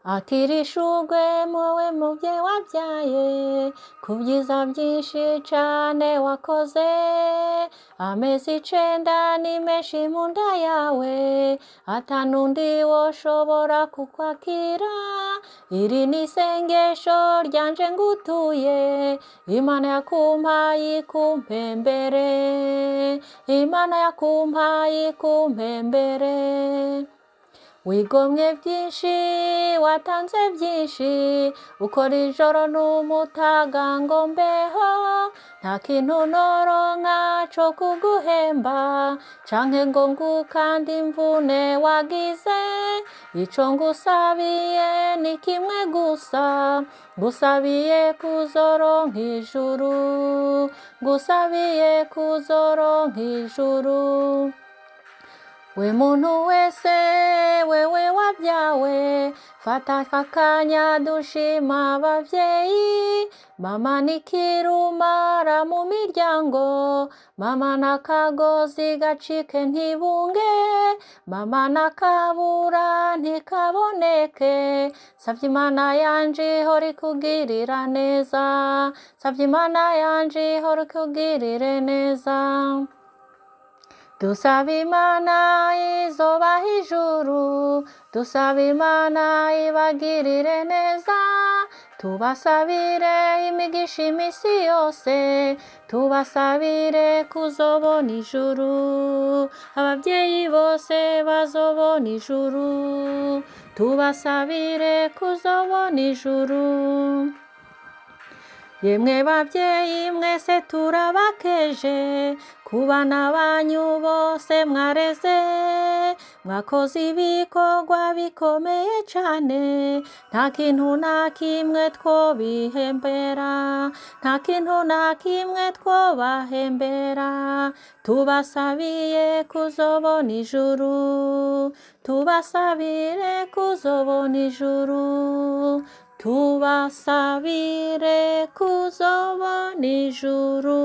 akira ishurwe muwe mubyeyi wabyaye ku byiza byinshi cane wakoze amezi 9 ni menshi mu nda yawe atanundi woshobora kukwakira iri ni isengesho ryanje ngutuye Imana yakumpaye ikumpembere Imana yakumpaye ikumpembere wigomwe byinshi watanze byinshi ukora ijoro n'umutaga ngo mbeho nta kintu noronka co kuguhemba canke ngo ngukande imvune wagize ico ngusabiye ni kimwe gusa ngusabiye kuzoronka ijuru ngusabiye kuzoronka ijuru we muntu wese wewe wabyawe fata akanya dushima abavyeyi mama ni kirumara mu miryango mama nakagozi gacike ntibunge mama nakabura ntikaboneke savye Imana yanje ihora ikugirira neza savye Imana yanje ihora ikugirire neza dusaba Imana izobaha ijuru dusaba Imana ibagirire neza tubasabire imigisha imisi yose tubasabire kuzobona ijuru abavyeyi bose bazobona ijuru tubasabire kuzobona ijuru yemwe bavyeyi mwese turabakeje kubana banyu bose mwareze mwakoze ibikorwa bikomeye cane nta kintu na kimwe twobihembera nta kintu na kimwe twobahembera tubasabiye kuzobona ijuru tubasabire kuzobona ijuru tubasabire kuzobona ijuru